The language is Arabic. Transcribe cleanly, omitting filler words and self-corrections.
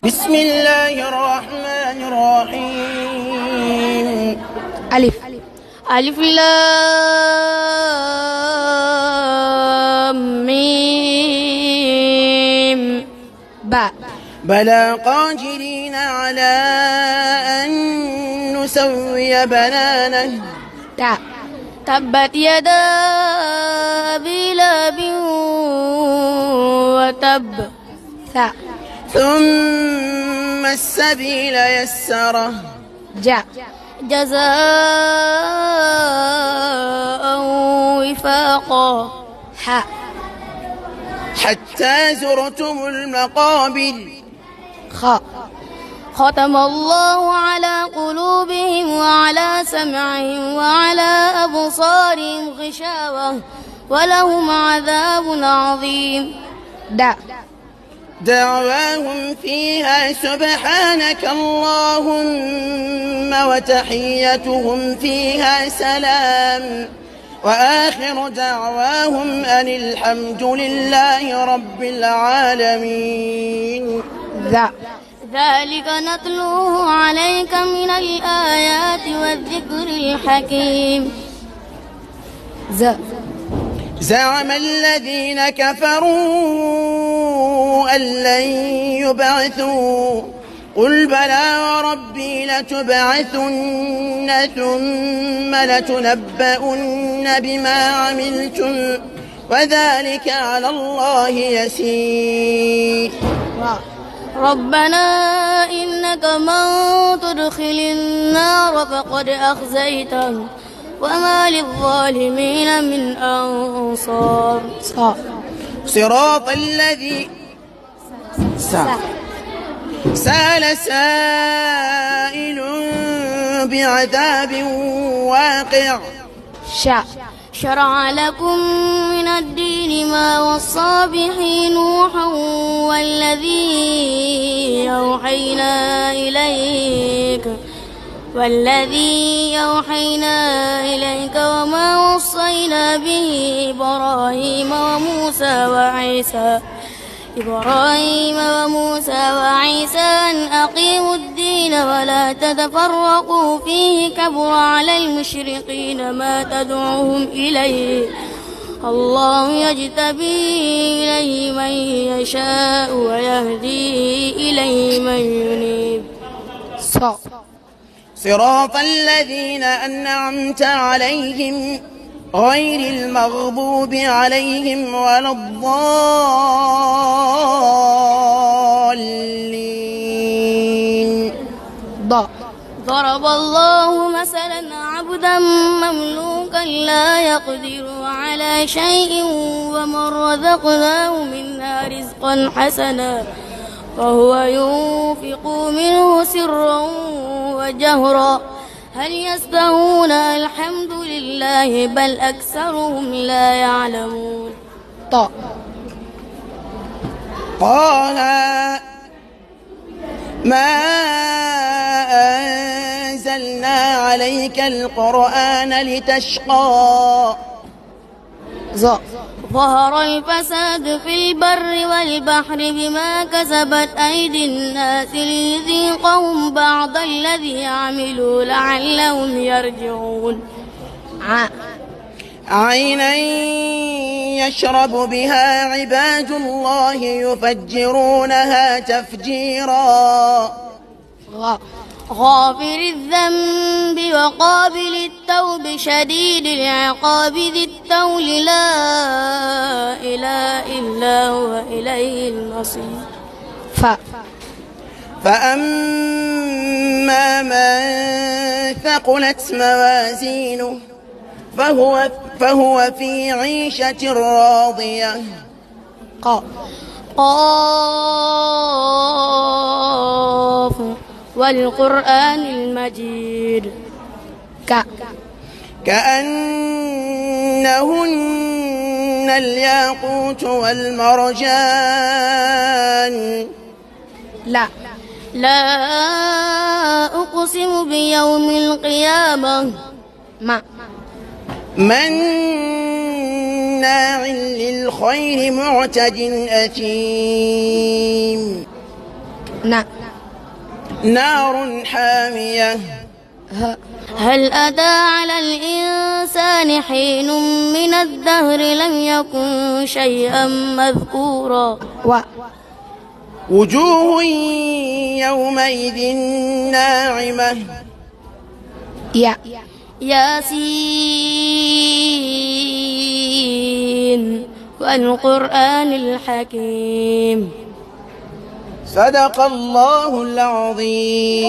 بسم الله الرحمن الرحيم. ألف ألف لام ميم باء. بلى قادرين على أن نسوي بنانه. تاء تبت يدا أبي لهب وتب. ثاء ثم السبيل يسره. جاء جزاء وفاقا. حاء حتى زرتم المقابر. خاء ختم الله على قلوبهم وعلى سمعهم وعلى أبصارهم غشاوة ولهم عذاب عظيم. داء دعواهم فيها سبحانك اللهم وتحيتهم فيها سلام وآخر دعواهم أن الحمد لله رب العالمين. ذلك نتلوه عليك من الآيات والذكر الحكيم. زعم الذين كفروا أن لن يبعثوا قل بلى وربي لتبعثن ثم لتنبؤن بما عملتم وذلك على الله يسير. ربنا إنك من تدخل النار فقد أخزيته وما للظالمين من أنصار. صراط الذي سأل سائل بعذاب واقع. شرع لكم من الدين ما وصى به نوحا والذي أوحينا إليك وما وصينا به إبراهيم وموسى وعيسى أن أقيموا الدين ولا تتفرقوا فيه كبر على المشركين ما تدعوهم إليه الله يجتبي إليه من يشاء ويهدي إليه من ينيب. صراط الذين أنعمت عليهم غير المغضوب عليهم ولا الضالين. ضرب الله مثلا عبدا مملوكا لا يقدر على شيء ومن رزقناه منا رزقا حسنا فهو ينفق منه سرا وجهرا هل يستوون الحمد لله بل أكثرهم لا يعلمون. قال ما أنزلنا عليك القرآن لتشقى. ظهر الفساد في البر والبحر بما كسبت أيدي الناس ليذيقهم بعض الذي عملوا لعلهم يرجعون. عينا يشرب بها عباد الله يفجرونها تفجيرا. غافر الذنب وقابل التوب شديد العقاب ذي الطول لا إله إلا هو إليه المصير. فأما من ثقلت موازينه فهو في عيشة راضية. قاف والقرآن المجيد. كأنهن الياقوت والمرجان. لا أقسم بيوم القيامة. مناع للخير معتد أثيم. نار حامية. هل أتى على الإنسان حين من الدهر لم يكن شيئا مذكورا وجوه يومئذ ناعمة. ياسين والقرآن الحكيم. صدق الله العظيم.